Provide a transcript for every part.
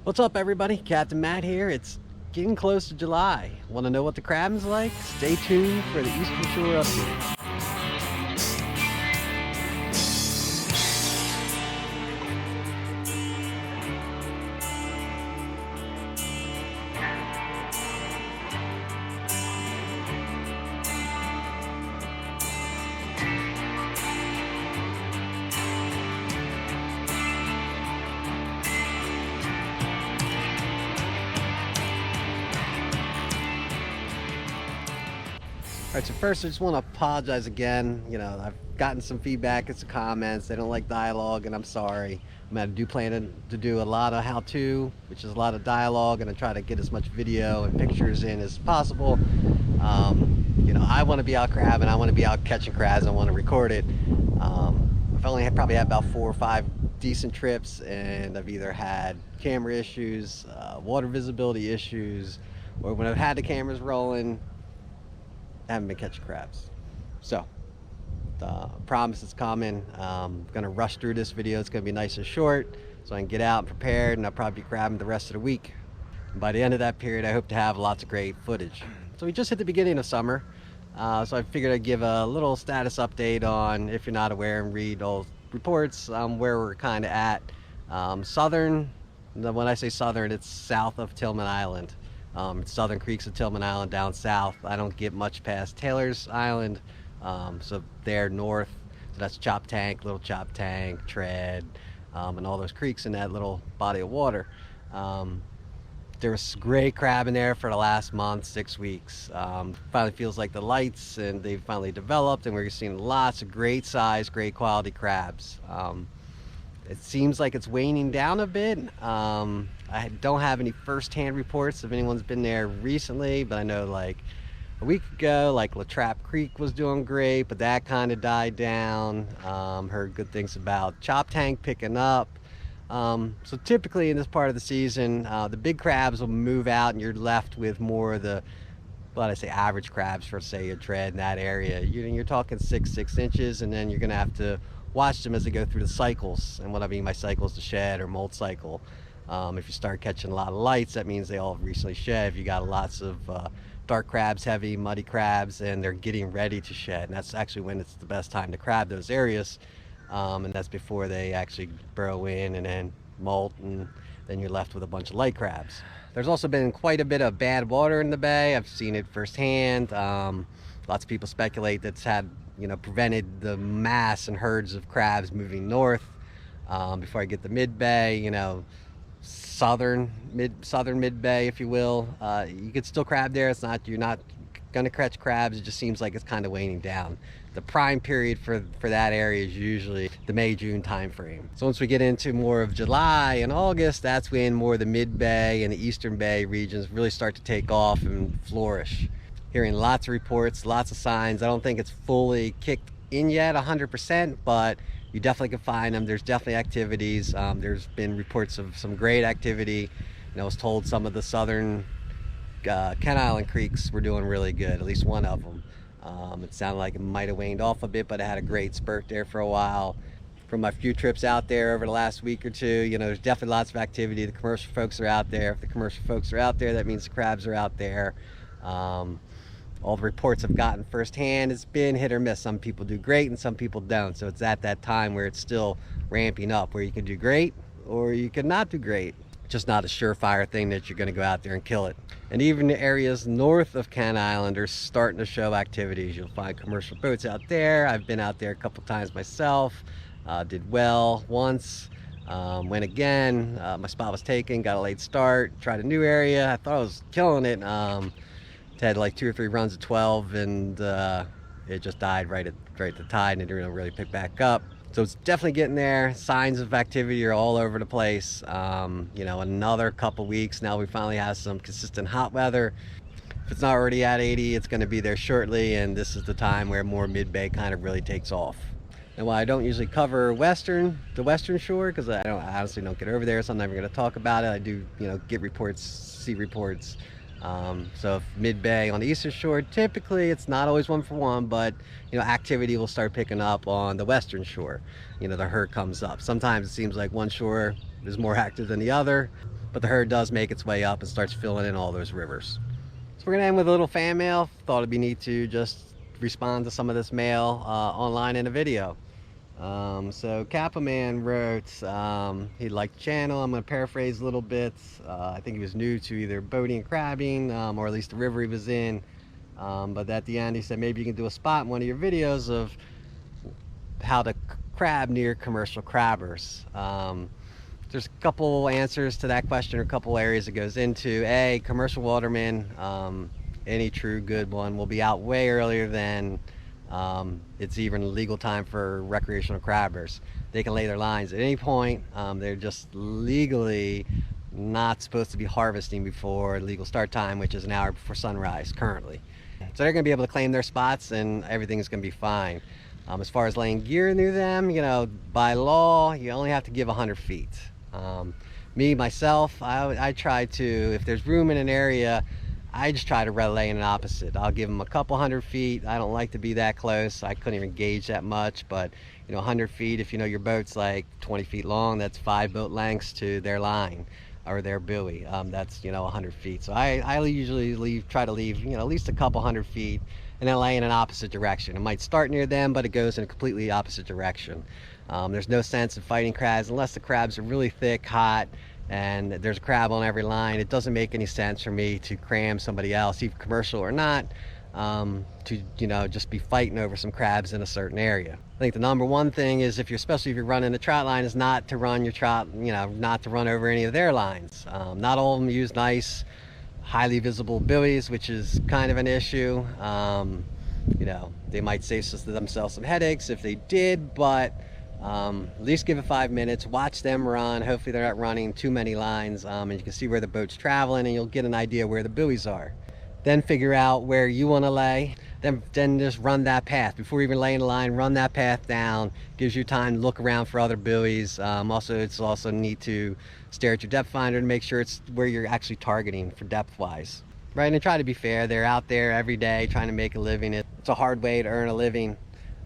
What's up, everybody? Captain Matt here. It's getting close to July. Want to know what the crabbing's like? Stay tuned for the Eastern Shore update. All right, so first I just want to apologize again. I've gotten some feedback and some comments. They don't like dialogue, and I'm sorry. I do plan to do a lot of how-to, which is a lot of dialogue, and I try to get as much video and pictures in as possible. I want to be out crabbing. I want to be out catching crabs. I want to record it. I've only probably had about 4 or 5 decent trips, and I've either had camera issues, water visibility issues, or when I've had the cameras rolling, I haven't been catching crabs. So, promise it's coming. I'm gonna rush through this video. It's gonna be nice and short, so I can get out and prepared, and I'll probably be crabbing the rest of the week. And by the end of that period, I hope to have lots of great footage. So we just hit the beginning of summer, so I figured I'd give a little status update on, if you're not aware, and read all reports, where we're kind of at. Southern, when I say southern, it's south of Tillman Island. Southern Creeks of Tillman Island down south. I don't get much past Taylor's Island, so they're north. So that's Chop Tank, Little Chop Tank, Tread, and all those creeks in that little body of water. There was great crab in there for the last month, 6 weeks. Finally feels like the lights, and they've finally developed, and we're seeing lots of great size, great quality crabs. It seems like it's waning down a bit. I don't have any first-hand reports if anyone's been there recently, but I know like a week ago, like Trap Creek was doing great, but that kind of died down. Heard good things about Chop Tank picking up. So typically in this part of the season, the big crabs will move out, and you're left with more of the, well, I say average crabs for, say, a Tread in that area. You're talking 6 inches, and then you're gonna have to watch them as they go through the cycles. And what I mean by cycles, the shed or molt cycle. If you start catching a lot of lights, that means they all recently shed. If you got lots of dark crabs, heavy, muddy crabs, and they're getting ready to shed, and that's actually when it's the best time to crab those areas. And that's before they actually burrow in and then molt, and then you're left with a bunch of light crabs. There's also been quite a bit of bad water in the bay. I've seen it firsthand. Lots of people speculate that's had, prevented the mass and herds of crabs moving north. Before I get the mid-bay, southern mid-bay, if you will, you could still crab there. You're not gonna catch crabs. It just seems like it's kind of waning down. The prime period for that area is usually the May-June time frame. So once we get into more of July and August, that's when more of the mid-bay and the eastern bay regions really start to take off and flourish. Hearing lots of reports, lots of signs. I don't think it's fully kicked in yet 100%, but you definitely can find them. There's definitely activities. There's been reports of some great activity. I was told some of the southern Kent Island creeks were doing really good, at least one of them. It sounded like it might have waned off a bit, but it had a great spurt there for a while. From my few trips out there over the last week or two, there's definitely lots of activity. The commercial folks are out there. If the commercial folks are out there, that means the crabs are out there. All the reports I've gotten firsthand, it's been hit or miss. Some people do great and some people don't. So it's at that time where it's still ramping up, where you can do great or you can not do great. Just not a surefire thing that you're going to go out there and kill it. And even the areas north of Kent Island are starting to show activities. You'll find commercial boats out there. I've been out there a couple times myself. Did well once. Went again. My spot was taken. Got a late start. Tried a new area. I thought I was killing it. Had like 2 or 3 runs of 12, and it just died right at the tide, and it didn't really pick back up. So it's definitely getting there. Signs of activity are all over the place. Another couple weeks now, we finally have some consistent hot weather. If it's not already at 80, it's going to be there shortly, and this is the time where more mid-bay kind of really takes off. And while I don't usually cover the western shore, because I honestly don't get over there, so I'm never going to talk about it. I do, get reports, see reports. So if mid-bay on the eastern shore, typically it's not always 1 for 1, but activity will start picking up on the western shore. The herd comes up. Sometimes it seems like one shore is more active than the other. but the herd does make its way up and starts filling in all those rivers. So we're gonna end with a little fan mail. Thought it'd be neat to just respond to some of this mail online in a video. So Kappa Man wrote, he liked the channel. I'm going to paraphrase a little bit. I think he was new to either boating and crabbing, or at least the river he was in. But at the end he said maybe you can do a spot in one of your videos of how to crab near commercial crabbers. There's a couple answers to that question, or a couple areas it goes into. A, commercial watermen, any true good one, will be out way earlier than it's even legal time for recreational crabbers. They can lay their lines at any point. They're just legally not supposed to be harvesting before legal start time, which is an hour before sunrise currently. So they're going to be able to claim their spots and everything's going to be fine. As far as laying gear near them, you know, by law, you only have to give 100 feet. Me, myself, I try to, if there's room in an area, I just try to lay in an opposite. I'll give them a couple 100 feet. I don't like to be that close. I couldn't even gauge that much, but you know, 100 feet, if you know your boat's like 20 feet long, that's 5 boat lengths to their line or their buoy. That's, you know, 100 feet. So I usually try to leave, you know, at least a couple 100 feet and then lay in an opposite direction. It might start near them, but it goes in a completely opposite direction. There's no sense in fighting crabs unless the crabs are really thick, hot, and there's a crab on every line. It doesn't make any sense for me to cram somebody else, even commercial or not, to, you know, just be fighting over some crabs in a certain area. I think the number one thing is, especially if you're running a trout line, is not to run your trout, you know, not to run over any of their lines. Not all of them use nice, highly visible buoys, which is kind of an issue. You know, they might save themselves some headaches if they did, but at least give it 5 minutes, watch them run. Hopefully they're not running too many lines, and you can see where the boat's traveling and you'll get an idea where the buoys are. Then figure out where you want to lay, then just run that path. Before even laying the line, run that path down. Gives you time to look around for other buoys. It's also neat to stare at your depth finder to make sure it's where you're actually targeting for depth wise. Right, and try to be fair. They're out there every day trying to make a living. It's a hard way to earn a living.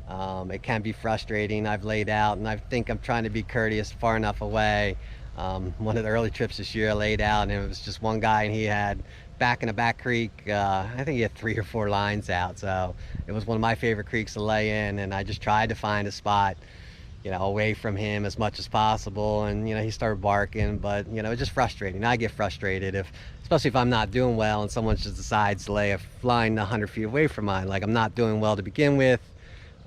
It can be frustrating. I've laid out and I think I'm trying to be courteous far enough away. One of the early trips this year I laid out and it was just one guy and he had back in a back creek, I think he had 3 or 4 lines out, so it was one of my favorite creeks to lay in, and I just tried to find a spot, you know, away from him as much as possible. And you know, he started barking, but you know, it's just frustrating. I get frustrated especially if I'm not doing well and someone just decides to lay a line 100 feet away from mine. Like, I'm not doing well to begin with.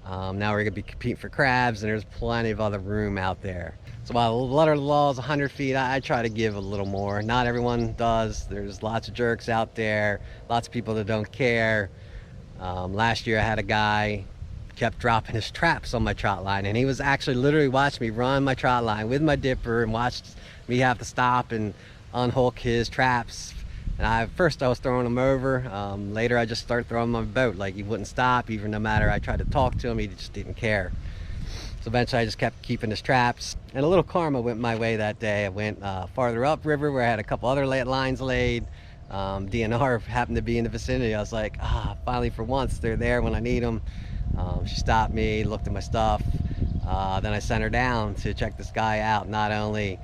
Now we're gonna be competing for crabs and there's plenty of other room out there. So while the letter of the law is 100 feet, I try to give a little more. Not everyone does. There's lots of jerks out there, lots of people that don't care. Last year I had a guy kept dropping his traps on my trout line, and he was actually literally watching me run my trout line with my dipper and watched me have to stop and unhook his traps. And first I was throwing him over. Later I just started throwing him on my boat. Like, he wouldn't stop, even no matter I tried to talk to him, he just didn't care. So eventually I just kept keeping his traps, and a little karma went my way that day. I went farther upriver where I had a couple other lines laid. DNR happened to be in the vicinity. I was like, finally for once they're there when I need them. She stopped me, looked at my stuff. Then I sent her down to check this guy out. Not only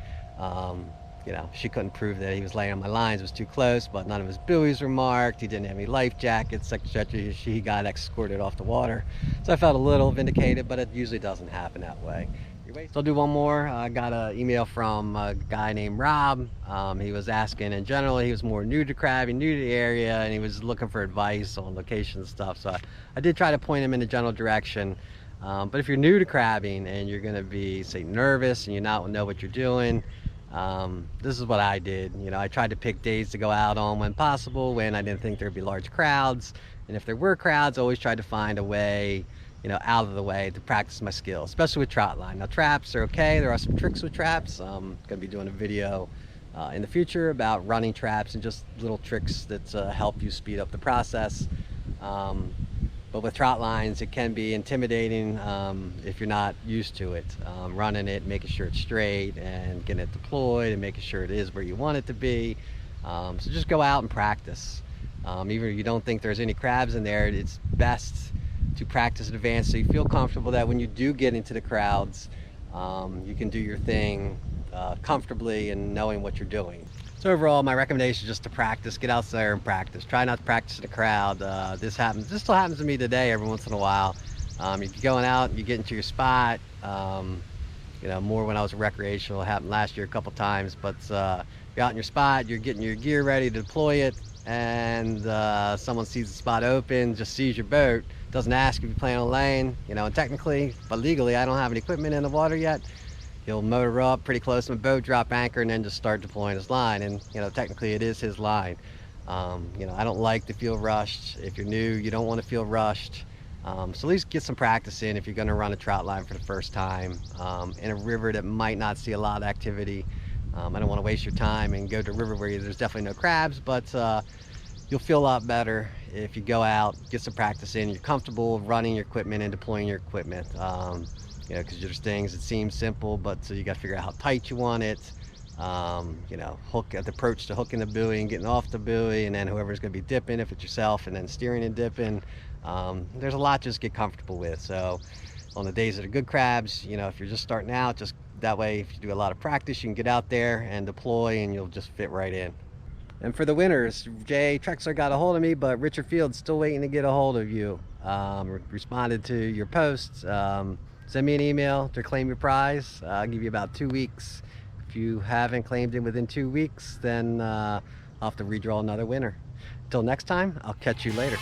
you know, she couldn't prove that he was laying on my lines, it was too close, but none of his buoys were marked. He didn't have any life jackets, etc. She got escorted off the water. So I felt a little vindicated, but it usually doesn't happen that way. So I'll do one more. I got an email from a guy named Rob. He was asking, in general, he was more new to crabbing, new to the area, and he was looking for advice on location and stuff. So I did try to point him in a general direction. But if you're new to crabbing and you're going to be, say, nervous and you not know what you're doing, this is what I did. You know, I tried to pick days to go out on when possible, when I didn't think there'd be large crowds. And if there were crowds, I always tried to find a way, you know, out of the way to practice my skills, especially with trout line. Now, traps are okay. There are some tricks with traps. I'm going to be doing a video in the future about running traps and just little tricks that help you speed up the process. But with trout lines, it can be intimidating if you're not used to it. Running it, making sure it's straight, and getting it deployed, and making sure it is where you want it to be. So just go out and practice. Even if you don't think there's any crabs in there, it's best to practice in advance so you feel comfortable that when you do get into the crowds, you can do your thing comfortably and knowing what you're doing. So overall, my recommendation is just to practice, get out there and practice. Try not to practice in the crowd. This still happens to me today every once in a while. You're going out, you get into your spot. More when I was recreational. It happened last year a couple times, but you're out in your spot, you're getting your gear ready to deploy it, and someone sees the spot open, just sees your boat, doesn't ask if you plan on laying, and technically, but legally, I don't have any equipment in the water yet. He'll motor up pretty close to my boat, drop anchor, and then just start deploying his line. And technically, it is his line. I don't like to feel rushed. If you're new, you don't want to feel rushed. So at least get some practice in if you're going to run a trout line for the first time in a river that might not see a lot of activity. I don't want to waste your time and go to a river where there's definitely no crabs, but you'll feel a lot better if you go out, get some practice in, you're comfortable running your equipment and deploying your equipment. Because there's things that seem simple, but so you got to figure out how tight you want it. Hook at the approach to hooking the buoy and getting off the buoy, and then whoever's going to be dipping, if it's yourself, and then steering and dipping. There's a lot to just get comfortable with. So on the days that are good crabs, if you're just starting out, just that way, if you do a lot of practice, you can get out there and deploy, and you'll just fit right in. And for the winners, Jay Trexler got a hold of me, but Richard Field's still waiting to get a hold of you. Responded to your posts. Send me an email to claim your prize. I'll give you about 2 weeks. If you haven't claimed it within 2 weeks, then I'll have to redraw another winner. Until next time, I'll catch you later.